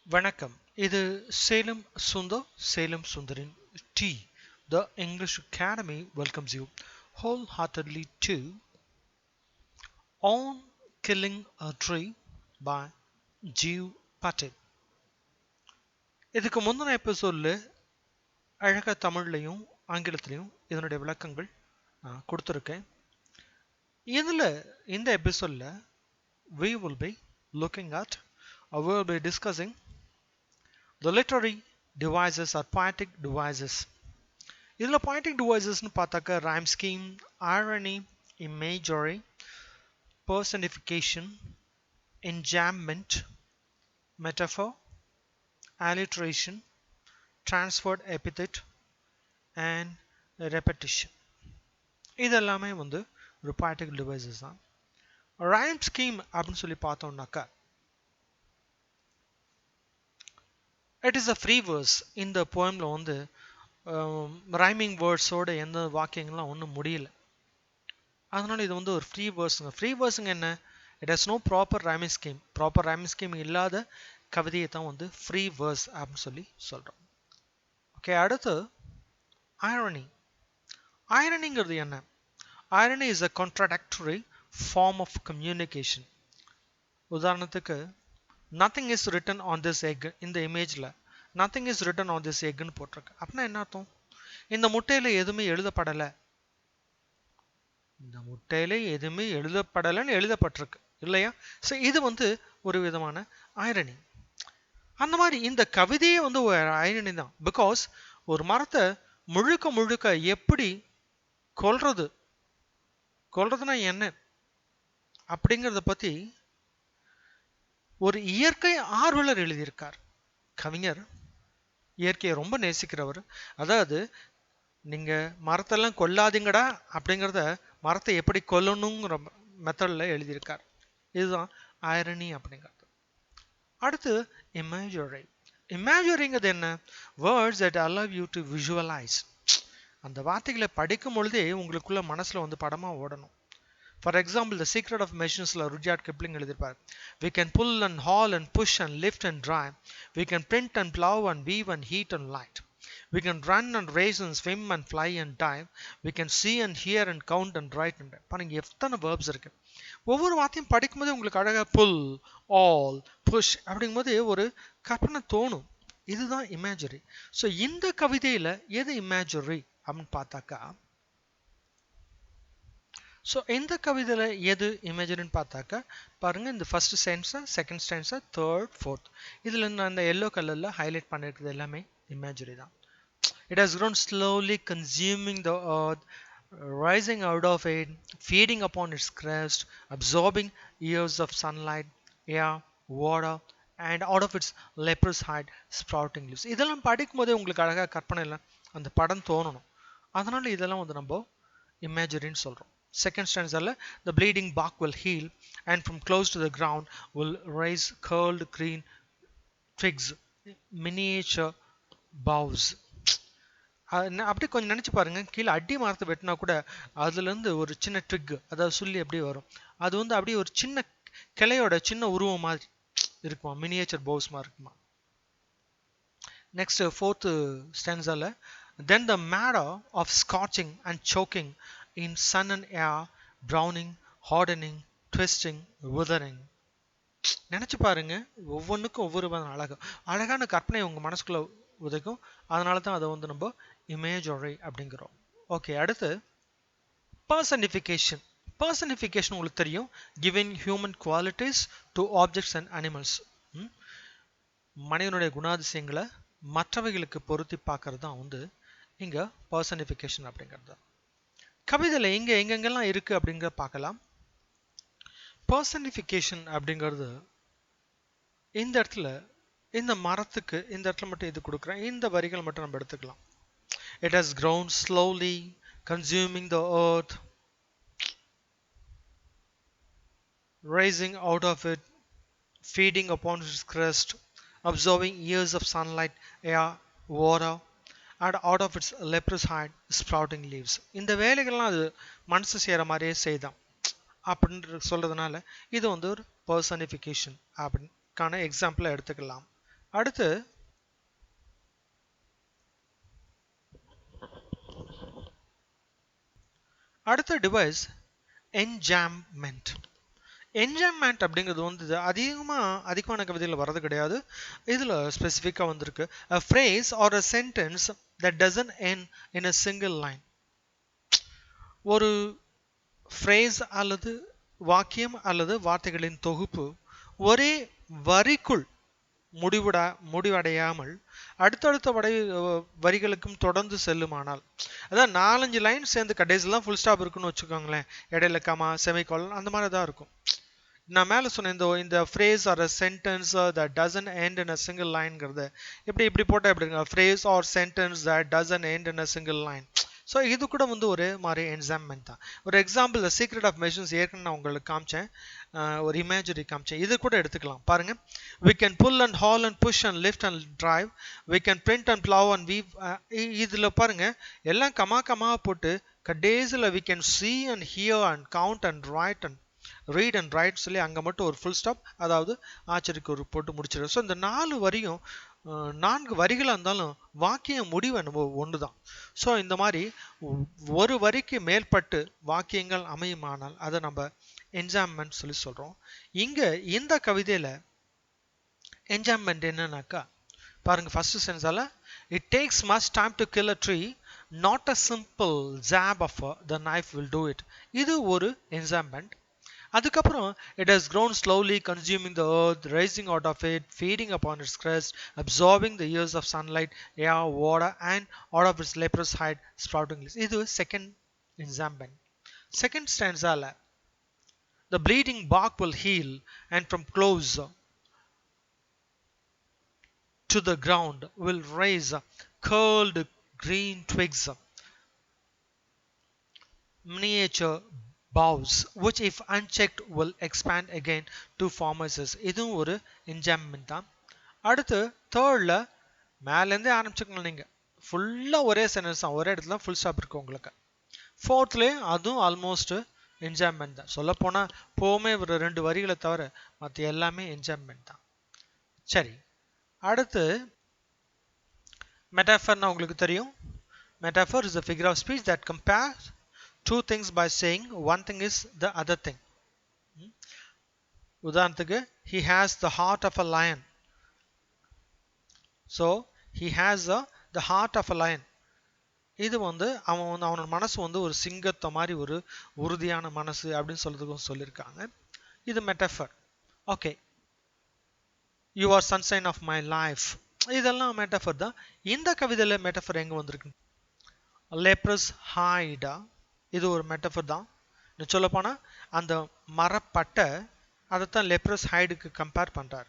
வணக்கம். இது Salem சுந்தரின் tea. The English Academy welcomes you wholeheartedly to On Killing a Tree by Jeev Patel. இதுக்கு முந்தின எபிசோட்ல அழகா தமிழ்லையும் ஆங்கிலத்திலையும் இதனுடைய விளக்கங்கள் கொடுத்துருக்கேன். இதில் இந்த எபிசோட்ல we will be looking at or we will be discussing the literary devices or poetic devices. இதில் poetic devicesனு பார்த்தாக்க rhyme scheme, irony, imagery, personification, enjambment, metaphor, alliteration, transferred epithet and repetition. இதெல்லாமே வந்து ஒரு poetic devices தான். rhyme scheme அப்படின்னு சொல்லி பார்த்தோம்னாக்கா it is a free verse. இந்த poemல வந்து ரைமிங் வேர்ட்ஸோட எந்த வாக்கியங்கள்லாம் ஒன்றும் முடியல. அதனால இது வந்து ஒரு ஃப்ரீ வேர்ஸுங்க. ஃப்ரீ வேர்ஸுங்க என்ன? It has no proper rhyming scheme. Proper rhyming scheme இல்லாத கவிதையை தான் வந்து ஃப்ரீ வேர்ஸ் அப்படின்னு சொல்லி சொல்கிறோம். ஓகே, அடுத்து ஐரணி. ஐரணிங்கிறது என்ன? Irony is a contradictory form of communication. உதாரணத்துக்கு nothing is written on this egg. இந்த இமேஜில் nothing is written on this எக்னு போட்டிருக்கு. அப்படின்னா என்ன அர்த்தம்? இந்த முட்டையில் எதுவுமே எழுதப்படலை. இந்த முட்டையில எதுவுமே எழுதப்படலைன்னு எழுதப்பட்டிருக்கு இல்லையா? ஸோ இது வந்து ஒரு விதமான ஐரணி. அந்த மாதிரி இந்த கவிதையே வந்து ஒரு ஐரணி தான். பிகாஸ் ஒரு மரத்தை முழுக்க எப்படி கொல்றதுனா என்ன அப்படிங்கிறத பத்தி ஒரு இயற்கை ஆர்வலர் எழுதியிருக்கார். கவிஞர் இயற்கையை ரொம்ப நேசிக்கிறவர். அதாவது நீங்க மரத்தெல்லாம் கொல்லாதீங்கடா அப்படிங்கிறத மரத்தை எப்படி கொல்லணுங்கிற மெத்தட்ல எழுதியிருக்கார். இதுதான் ஐரணி அப்படிங்கிறது. அடுத்து இமேஜரி. இமேஜரிங்கிறது என்ன? Words that allow you to visualise. அந்த வார்த்தைகளை படிக்கும் பொழுதே உங்களுக்குள்ள மனசுல வந்து படமா ஓடணும். For example the secret of மெஷின்ஸ்ல ருட்யார்ட் கிப்ளிங் எழுதியிருப்பார். We can pull and haul and push and lift and drive. We can print and plow and weave and heat and light. We can run and race and swim and fly and dive. We can see and hear and count and write and பாருங்க எத்தனை verbs இருக்கு. ஒவ்வொரு வார்த்தையும் படிக்கும்போது உங்களுக்கு அழகா pull, all, push அப்படிங்கும்போது ஒரு கற்பனை தோணும். இதுதான் இமேஜரி. ஸோ இந்த கவிதையில எது இமேஜரி அப்படின்னு பார்த்தாக்கா, ஸோ இந்த கவிதையில எது இமேஜரின்னு பார்த்தாக்கா பாருங்க, இந்த first stanza, second stanza, third, fourth, இதுல நான் அந்த எல்லோ கலர்ல ஹைலைட் பண்ணிருக்கிறது எல்லாமே இமேஜரி தான். It has grown slowly, consuming the earth, rising out of it, feeding upon its crest, absorbing years of sunlight, air, water, and out of its leprous hide, sprouting leaves. இதெல்லாம் படிக்கும் போதே உங்களுக்கு அழகா கற்பனையில் அந்த படம் தோணணும். அதனால இதெல்லாம் வந்து நம்ம இமேஜரின்னு சொல்றோம். Second stanza, the bleeding bark will heal, and from close to the ground will rise curled green twigs, miniature boughs. அப்படி கொஞ்சம் நினைச்சு பாருங்க, கீழே அடி மரத்தை வெட்டினா கூட அதுல இருந்து ஒரு சின்ன ட்விக், அதாவது சொல்லி அப்படியே வரும். அது வந்து அப்படியே ஒரு சின்ன கிளையோட சின்ன உருவம் மாதிரி இருக்குமா, மினியேச்சர் பவுஸ் மாதிரி இருக்குமா. நெக்ஸ்ட் ஃபோர்த் ஸ்டான்ஸால, then the matter of scorching and choking in sun and air, browning, hardening, twisting, withering. நினைச்சு பாருங்க, ஒவ்வொன்றுக்கும் ஒவ்வொரு அழகான கற்பனை உங்க மனசுக்குள்ள உதைக்கும். அதனால தான் அதை வந்து நம்ம இமேஜரி அப்படிங்கிறோம். ஓகே, அடுத்து பர்சனிஃபிகேஷன். பர்சனிஃபிகேஷன் உங்களுக்கு தெரியும், giving human qualities to objects and animals. மனிதனுடைய குணாதிசயங்களை மற்றவைகளுக்கு பொருத்தி பார்க்கறது தான் வந்து இங்க பர்சனிஃபிகேஷன் அப்படிங்கிறது. கவிதையில எங்கெங்கெல்லாம் இருக்கு அப்படிங்கிற பார்க்கலாம். பர்சனிஃபிகேஷன் அப்படிங்கிறது இந்த இடத்துல, இந்த மரத்துக்கு இந்த இடத்துல மட்டும் இது கொடுக்குறேன், இந்த வரிகள் மட்டும் நம்ம எடுத்துக்கலாம். It has grown slowly, consuming the earth, rising out of it, feeding upon its crest, absorbing years of sunlight, air, water, and out of its leprous hide, sprouting leaves. இந்த வேலைகள்லாம் அது மனசு செய்யற மாதிரியே செய்தான் அப்படின்னு சொல்றதுனால இது வந்து ஒரு பர்சனிஃபிகேஷன் அப்படின்கான எக்ஸாம்பிளை எடுத்துக்கலாம். அடுத்து அடுத்த டிவைஸ் என்ஜாம்மெண்ட். என்ஜாம்மெண்ட் அப்படிங்கிறது வந்து அதிகமான கவிதையில் வர்றது கிடையாது. இதில் ஸ்பெசிஃபிக்காக வந்திருக்கு. A phrase or a sentence that doesn't end in a single line. ஒரு phrase அல்லது வாக்கியம் அல்லது வார்த்தைகளின் தொகுப்பு ஒரே வரிக்குள் முடிவடையாமல் அடுத்தடுத்த வரிகளுக்கும் தொடர்ந்து செல்லுமானால், அதான் 4-5 லைன் சேர்ந்து கடைசிலாம் ஃபுல் ஸ்டாப் இருக்குன்னு வச்சுக்கோங்களேன், இடையில கமா செமிகோலன் அந்த மாதிரி தான் இருக்கும். நான் மேலே சொன்ன இந்த phrase or a sentence that doesn't end in a single lineங்கிறது இப்படி போட்டால் எப்படிங்க, phrase or sentence that doesn't end in a single line. So இது கூட வந்து ஒரு மாதிரி என்ஜாம்மெண்ட் தான். ஒரு example the secret of machines ஏற்கனவே நான் உங்களுக்கு காமிச்சேன், ஒரு இமேஜரி காமிச்சேன். இது கூட எடுத்துக்கலாம் பாருங்க. we can pull and haul and push and lift and drive, we can print and plow and weave. இதில் பாருங்க எல்லாம் கமா போட்டு கடைசியில் we can see and hear and count and write and read and write சொல்லி அங்கே மட்டும் ஒரு full stop, அதாவது ஆச்சரிக்கு ஒரு போட்டு முடிச்சிடும். ஸோ இந்த 4 வரியும் 4 வரிகளாக இருந்தாலும் வாக்கியம் முடிவு என்னவோ ஒன்று தான். ஸோ இந்த மாதிரி ஒரு வரிக்கு மேற்பட்டு வாக்கியங்கள் அமையுமானால் அதை நம்ம என்ஜாம்மெண்ட் சொல்லி சொல்கிறோம். இங்கே இந்த கவிதையில் என்ஜாம்மெண்ட் என்னன்னாக்கா பாருங்க, first சென்ஸால it takes much time to kill a tree, not a simple jab of the knife will do it. இது ஒரு என்ஜாம்மெண்ட். அதுக்கப்புறம் it has grown slowly, consuming the earth, rising out of it, feeding upon its crust, absorbing the years of sunlight, air, water, and out of its leprous hide sprouting leaves. இது second enjambment. Second ஸ்டான்ஸால the bleeding bark will heal, and from close to the ground will raise curled green twigs, miniature boughs, which if unchecked will expand again to form a cyst. இதுவும் ஒரு என்ஜாம்மெண்ட் தான். அடுத்து தேர்டில் மேலேருந்தே ஆரம்பிச்சுக்கணும், நீங்கள் ஃபுல்லாக ஒரே sentence தான், ஒரே இடத்துல ஃபுல் ஸ்டாப் இருக்குது உங்களுக்கு. ஃபோர்த்லேயும் அதுவும் ஆல்மோஸ்ட் என்ஜாய்மெண்ட் தான். சொல்லப்போனால் போமே ஒரு 2 வரிகளை தவிர மற்ற எல்லாமே என்ஜாய்மெண்ட் தான். சரி, அடுத்து மெட்டாஃபர்னா உங்களுக்கு தெரியும். Metaphor is a figure of speech that compares two things by saying one thing is the other thing. உதாரணத்துக்கு he has the heart of a lion. So he has the heart of a lion. இது வந்து அவனோட மனசு வந்து ஒரு சிங்கத்தை மாதிரி ஒரு உறுதியான மனசு அப்படின்னு சொல்றதுக்கும் சொல்லியிருக்காங்க. இது metaphor. Okay, you are sunshine of my life, இதெல்லாம் மெட்டாஃபர் தான். இந்த கவிதையில் மெட்டாஃபர் எங்கே வந்திருக்கு? லெப்ரஸ் ஹைடா, இது ஒரு மெட்டாஃபர் தான். சொல்லப்போனால் அந்த மரப்பட்டை அதைத்தான் லெப்ரஸ் ஹைடுக்கு கம்பேர் பண்ணுறார்.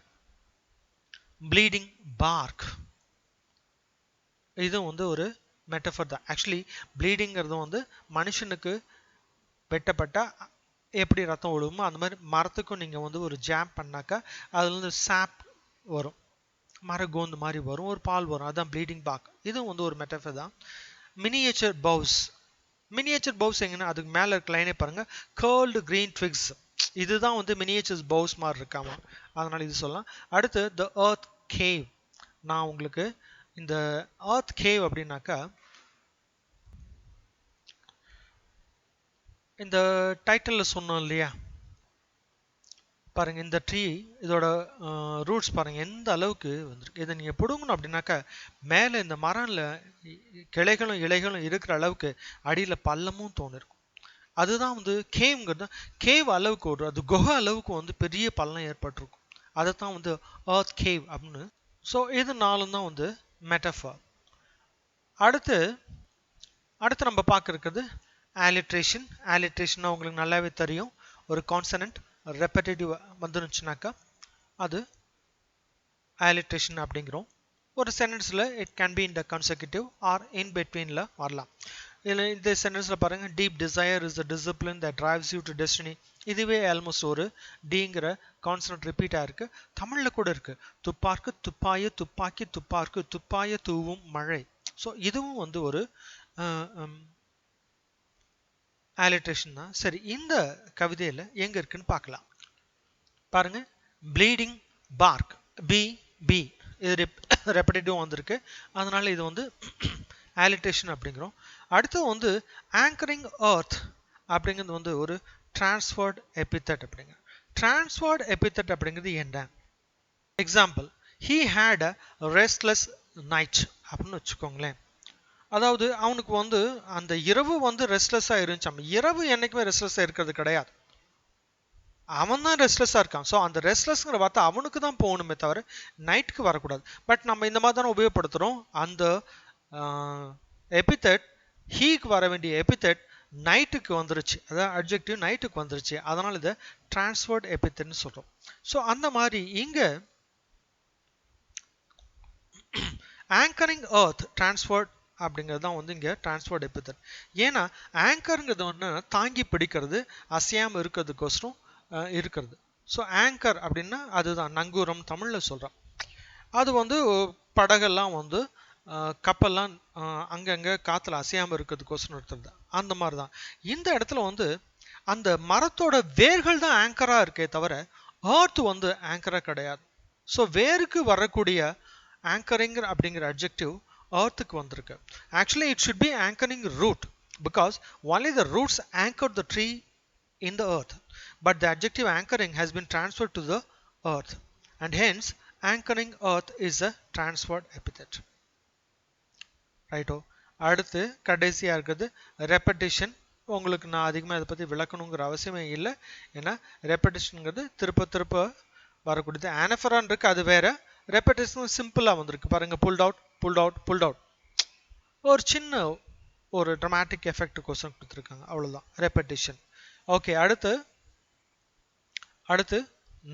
ப்ளீடிங் பார்க், இது வந்து ஒரு மெட்டஃபர் தான். ஆக்சுவலி ப்ளீடிங்கிறது வந்து மனுஷனுக்கு வெட்டப்பட்டால் எப்படி ரத்தம் ஒழுகுமோ அந்த மாதிரி மரத்துக்கும் நீங்கள் வந்து ஒரு ஜாம் பண்ணாக்கா அதுலேருந்து சாப் வரும், மரகோந்து மாதிரி வரும், ஒரு பால் வரும், அதுதான் ப்ளீடிங் பார்க். இதுவும் வந்து ஒரு மெட்டஃபர் தான். மினியேச்சர் பவுஸ், மினியேச்சர் பவுஸ் எங்கன்னா அதுக்கு மேலே இருக்க லைனே பாருங்கள், கேர்ல்டு கிரீன் ட்விக்ஸ், இதுதான் வந்து மினியேச்சர் பவுஸ் மாதிரி இருக்காமா, அதனால் இது சொல்லலாம். அடுத்து த எர்த் கேவ். நான் உங்களுக்கு இந்த earth cave அப்படின்னாக்கா இந்த டைட்டிலில் சொன்னோம் இல்லையா, பாருங்க இந்த ட்ரீ இதோட ரூட்ஸ் பாருங்க எந்த அளவுக்கு வந்திருக்கு. இதை நீங்கள் பிடுங்கணும் அப்படின்னாக்கா மேலே இந்த மரம்ல கிளைகளும் இலைகளும் இருக்கிற அளவுக்கு அடியில் பள்ளமும் தோணிருக்கும். அதுதான் வந்து கேவ்ங்கிறது. கேவ் அளவுக்கு ஒரு அது குகை அளவுக்கு வந்து பெரிய பள்ளம் ஏற்பட்டிருக்கும், அதைத்தான் வந்து earth cave அப்படின்னு. ஸோ இது 4 தான் வந்து மெட்டஃபர். அடுத்து நம்ம பார்க்க இருக்கிறது ஆலிட்ரேஷன். ஆலிட்ரேஷன் உங்களுக்கு நல்லாவே தெரியும். ஒரு கான்சனன்ட் ரெப்படேட்டிவ் வந்துருச்சுனாக்கா அது ஆலிட்ரேஷன் அப்படிங்கிறோம். ஒரு சென்டென்ஸில் it can be in the consecutive or in பிட்வீனில் வரலாம். இதில் இந்த சென்டென்ஸில் பாருங்கள், deep desire is the discipline that drives you to destiny. இதுவே ஆல்மோஸ்ட் ஒரு டிங்கிற கான்சனன்ட் ரிப்பீட் ஆயிருக்கு. தமிழில் கூட இருக்கு, துப்பார்க்கு துப்பாய துப்பாக்கி துப்பார்க்கு துப்பாய தூவும் மழை. ஸோ இதுவும் வந்து ஒரு ஆலிட்ரேஷன் தான். சரி, இந்த கவிதையில் எங்கே இருக்குன்னு பார்க்கலாம். பாருங்க, ப்ளீடிங் பார்க், பி பி இது ரெப்படேட்டிவ் வந்திருக்கு, அதனால இது வந்து alliteration அப்படிங்கிறோம். அடுத்து வந்து anchoring earth அப்படிங்கிறது வந்து ஒரு transferred epithet அப்படிங்க. transferred epithet அப்படிங்கிறது என்ன? Example, he had a restless night அப்படின்னு வச்சுக்கோங்களேன். அதாவது அவனுக்கு வந்து அந்த இரவு வந்து ரெஸ்ட்லெஸ்ஸா இருந்துச்சாம். இரவு என்னைக்குமே ரெஸ்ட்லெஸ்ஸா இருக்கிறது கிடையாது, அவன் தான் ரெஸ்ட்லெஸ்ஸா இருக்கான். ஸோ அந்த ரெஸ்ட்லெஸ்ங்கிற வார்த்தை அவனுக்கு தான் போகணுமே தவிர நைட்டுக்கு வரக்கூடாது. பட் நம்ம இந்த மாதிரி தானே உபயோகப்படுத்துகிறோம். அந்த எபித்தட், ஹீக்கு வர வேண்டிய எபித்தட் நைட்டுக்கு வந்துருச்சு, அதாவது அட்ஜெக்டிவ் நைட்டுக்கு வந்துருச்சு, அதனால் இதை டிரான்ஸ்ஃபர்ட் எபித்தட்னு சொல்கிறோம். ஸோ அந்த மாதிரி இங்கே ஆங்கரிங் எர்த் டிரான்ஸ்ஃபர்ட் அப்படிங்கிறது தான் வந்து இங்கே டிரான்ஸ்ஃபர்ட் எபித்தட். ஏன்னா ஆங்கருங்கிறது வந்து தாங்கி பிடிக்கிறது, அசையாமல் இருக்கிறதுக்கோசரம் இருக்கிறது. ஸோ ஆங்கர் அப்படின்னா அதுதான் நங்கூரம் தமிழில் சொல்கிறோம். அது வந்து படகெல்லாம் வந்து கப்பல்லாம் அங்கங்கே காற்றுல அசையாமல் இருக்கிறதுக்கோசரம் இருக்கிறது. அந்த மாதிரி தான் இந்த இடத்துல வந்து அந்த மரத்தோட வேர்கள் தான் ஆங்கராக இருக்கே தவிர ஏர்த் வந்து ஆங்கராக கிடையாது. ஸோ வேருக்கு வரக்கூடிய ஆங்கரிங் அப்படிங்கிற அட்ஜெக்டிவ் ஏர்த்துக்கு வந்திருக்கு. Actually it should be anchoring root, because only the roots anchor the tree in the earth, but the adjective anchoring has been transferred to the earth, and hence anchoring earth is a transferred epithet. ரைட்டோ. அடுத்து கடைசியாக இருக்குது repetition. உங்களுக்கு நான் அதிகமாக இதை பற்றி விளக்கணுங்கிற அவசியமே இல்லை, ஏன்னா ரெப்படிஷனுங்கிறது திருப்ப திருப்ப வரக்கூடியது. ஆனஃபரான் இருக்கு, அது வேற. ரெப்படிஷன் சிம்பிளாக வந்திருக்கு பாருங்க, pulled out pulled out pulled out, ஒரு சின்ன ஒரு ட்ராமாட்டிக் எஃபெக்ட் கோசம் கொடுத்துருக்காங்க, அவ்வளோதான் ரெப்படிஷன். ஓகே, அடுத்து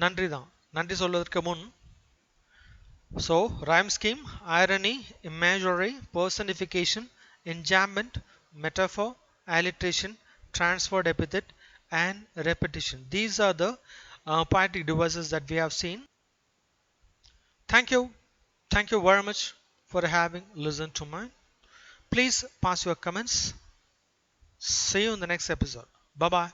நன்றி தான். நன்றி சொல்வதற்கு முன், so rhyme scheme, irony, imagery, personification, enjambment, metaphor, alliteration, transferred epithet and repetition. These are the poetic devices that we have seen. Thank you very much for having listened to mine. Please pass your comments. See you in the next episode. Bye bye.